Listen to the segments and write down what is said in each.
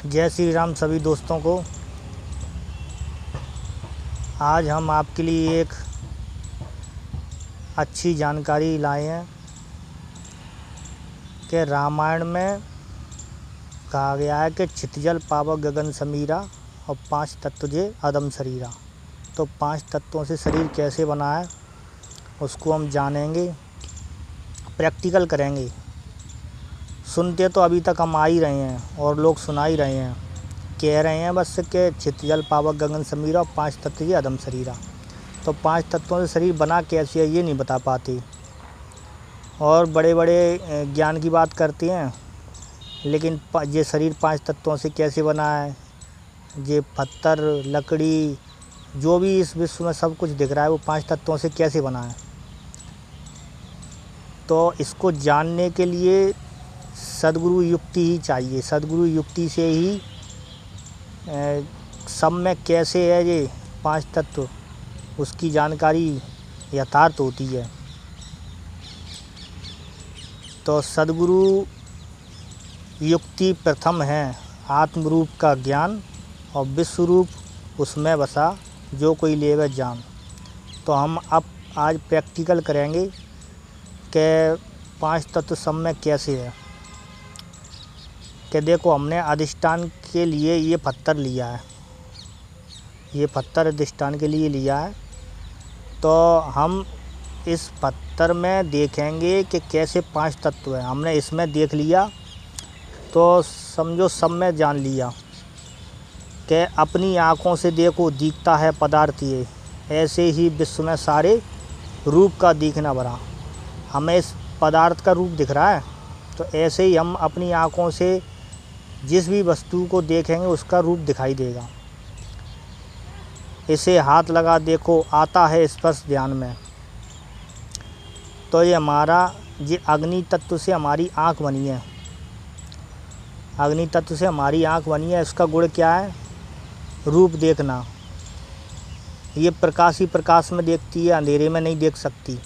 जय श्री राम सभी दोस्तों को। आज हम आपके लिए एक अच्छी जानकारी लाए हैं कि रामायण में कहा गया है कि चितजल पावक गगन समीरा और 5 तत्व जे अदम शरीरा। तो 5 तत्वों से शरीर कैसे बना है उसको हम जानेंगे, प्रैक्टिकल करेंगे। सुनते तो अभी तक हम आ ही रहे हैं और लोग सुना ही रहे हैं, कह रहे हैं बस कि चितजल पावक गगन समीरा और 5 तत्व ये अदम शरीरा। तो 5 तत्वों से शरीर बना कैसे है ये नहीं बता पाते और बड़े बड़े ज्ञान की बात करते हैं, लेकिन ये शरीर 5 तत्वों से कैसे बना है, ये पत्थर लकड़ी जो भी इस विश्व में सब कुछ दिख रहा है वो 5 तत्वों से कैसे बना है। तो इसको जानने के लिए सद्गुरु युक्ति ही चाहिए। सद्गुरु युक्ति से ही सब में कैसे है ये 5 तत्व उसकी जानकारी यथार्थ होती है। तो सद्गुरु युक्ति प्रथम है आत्मरूप का ज्ञान और विश्व रूप उसमें बसा जो कोई लेवे जान। तो हम अब आज प्रैक्टिकल करेंगे कि 5 तत्व सब में कैसे है। कि देखो हमने अधिष्ठान के लिए ये पत्थर लिया है, ये पत्थर अधिष्ठान के लिए लिया है। तो हम इस पत्थर में देखेंगे कि कैसे 5 तत्व है। हमने इसमें देख लिया तो समझो सब में जान लिया कि अपनी आँखों से देखो दिखता है पदार्थ ये, ऐसे ही विश्व में सारे रूप का दिखना भरा। हमें इस पदार्थ का रूप दिख रहा है तो ऐसे ही हम अपनी आँखों से जिस भी वस्तु को देखेंगे उसका रूप दिखाई देगा। इसे हाथ लगा देखो आता है स्पर्श ध्यान में। तो ये अग्नि तत्व से हमारी आँख बनी है, अग्नि तत्व से हमारी आँख बनी है। इसका गुण क्या है? रूप देखना। ये प्रकाश ही प्रकाश में देखती है, अंधेरे में नहीं देख सकती।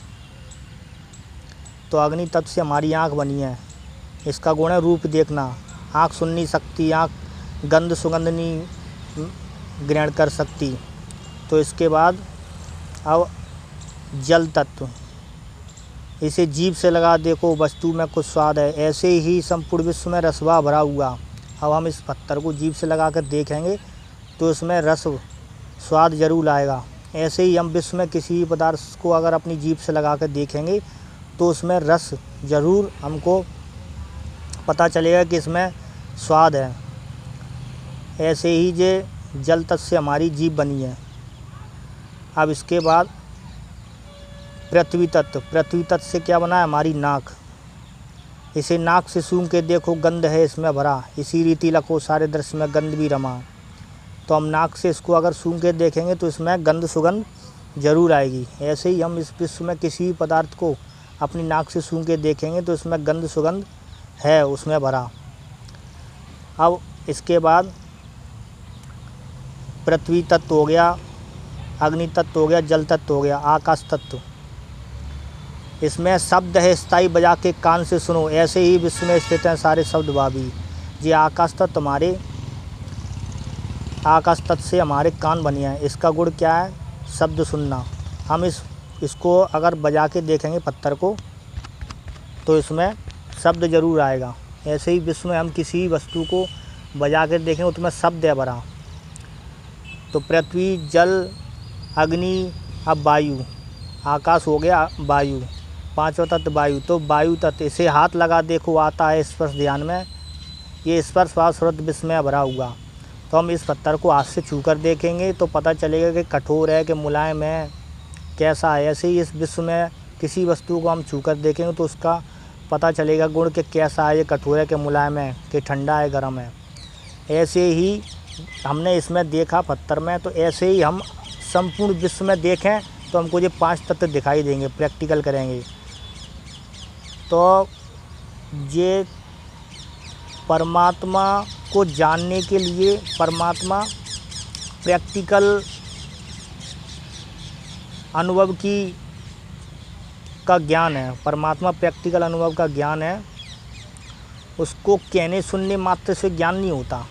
तो अग्नि तत्व से हमारी आँख बनी है, इसका गुण है रूप देखना। आँख सुन नहीं सकती, आँख गंध सुगंध नहीं ग्रहण कर सकती। तो इसके बाद अब जल तत्व, इसे जीभ से लगा देखो वस्तु में कुछ स्वाद है, ऐसे ही संपूर्ण विश्व में रसवा भरा हुआ। अब हम इस पत्थर को जीभ से लगा कर देखेंगे तो इसमें रस स्वाद जरूर आएगा। ऐसे ही हम विश्व में किसी भी पदार्थ को अगर अपनी जीभ से लगा कर देखेंगे तो उसमें रस ज़रूर हमको पता चलेगा कि इसमें स्वाद है। ऐसे ही ये जल तत्व से हमारी जीभ बनी है। अब इसके बाद पृथ्वी तत्व, पृथ्वी तत्व से क्या बना है? हमारी नाक। इसे नाक से सूंघ के देखो गंध है इसमें भरा, इसी रीति लखो सारे दृश्य में गंध भी रमा। तो हम नाक से इसको अगर सूंघ के देखेंगे तो इसमें गंध सुगंध जरूर आएगी। ऐसे ही हम इस विश्व में किसी भी पदार्थ को अपनी नाक से सूंघ के देखेंगे तो इसमें गंध सुगंध है उसमें भरा। अब इसके बाद पृथ्वी तत्व हो गया, अग्नि तत्व हो गया, जल तत्व हो गया, आकाश तत्व। इसमें शब्द है स्थायी बजा के कान से सुनो, ऐसे ही विश्व में स्थित हैं सारे शब्द भावी। ये आकाश तत्व हमारे आकाश तत्व से हमारे कान बने हैं। इसका गुण क्या है? शब्द सुनना। हम इसको अगर बजा के देखेंगे पत्थर को तो इसमें शब्द ज़रूर आएगा। ऐसे ही विश्व में हम किसी वस्तु को बजा कर देखेंगे उसमें शब्द है भरा। तो पृथ्वी, जल, अग्नि, अब वायु, आकाश हो गया, वायु, 5वां तत्व वायु। तो वायु तत्व, इसे हाथ लगा देखो आता है स्पर्श ध्यान में। ये स्पर्श भाव सूरत विश्व में भरा हुआ। तो हम इस पत्थर को हाथ से छू कर देखेंगे तो पता चलेगा कि कठोर है कि मुलायम है, कैसा है। ऐसे ही इस विश्व में किसी वस्तु को हम छू कर देखेंगे तो उसका पता चलेगा गुण कि कैसा है, ये कठोर है कि मुलायम है, कि ठंडा है गर्म है। ऐसे ही हमने इसमें देखा पत्थर में, तो ऐसे ही हम संपूर्ण विश्व में देखें तो हमको ये 5 तत्व दिखाई देंगे। प्रैक्टिकल करेंगे तो ये परमात्मा को जानने के लिए परमात्मा प्रैक्टिकल अनुभव का ज्ञान है। परमात्मा प्रैक्टिकल अनुभव का ज्ञान है। उसको कहने सुनने मात्र से ज्ञान नहीं होता,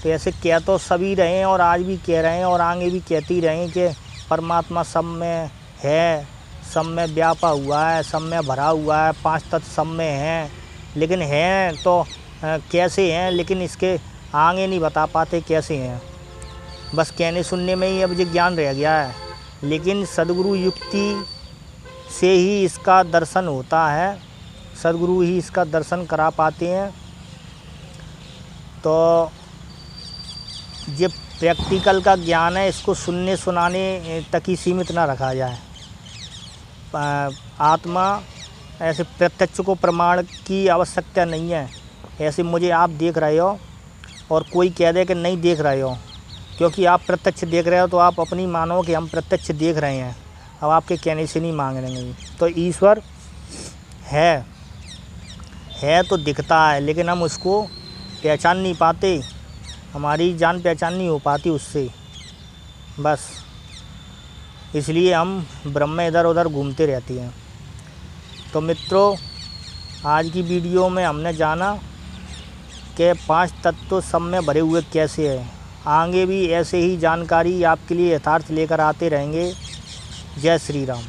तो ऐसे कह तो सभी रहे हैं और आज भी कह रहे हैं और आगे भी कहती रहें कि परमात्मा सब में है, सब में व्यापा हुआ है, सब में भरा हुआ है, 5 तत्व सब में हैं। लेकिन हैं तो कैसे हैं, लेकिन इसके आगे नहीं बता पाते कैसे हैं। बस कहने सुनने में ही अब ये ज्ञान रह गया है। लेकिन सद्गुरु युक्ति से ही इसका दर्शन होता है, सद्गुरु ही इसका दर्शन करा पाते हैं। तो ये प्रैक्टिकल का ज्ञान है, इसको सुनने सुनाने तक ही सीमित ना रखा जाए। आत्मा ऐसे प्रत्यक्ष को प्रमाण की आवश्यकता नहीं है। ऐसे मुझे आप देख रहे हो और कोई कह दे कि नहीं देख रहे हो, क्योंकि आप प्रत्यक्ष देख रहे हो तो आप अपनी मानो कि हम प्रत्यक्ष देख रहे हैं, अब आपके कहने से नहीं मांग रहे हैं। तो ईश्वर है तो दिखता है, लेकिन हम उसको पहचान नहीं पाते, हमारी जान पहचान नहीं हो पाती उससे। बस इसलिए हम ब्रह्म में इधर उधर घूमते रहते हैं। तो मित्रों, आज की वीडियो में हमने जाना कि 5 तत्व सब में भरे हुए कैसे हैं। आगे भी ऐसे ही जानकारी आपके लिए यथार्थ लेकर आते रहेंगे। जय श्री राम।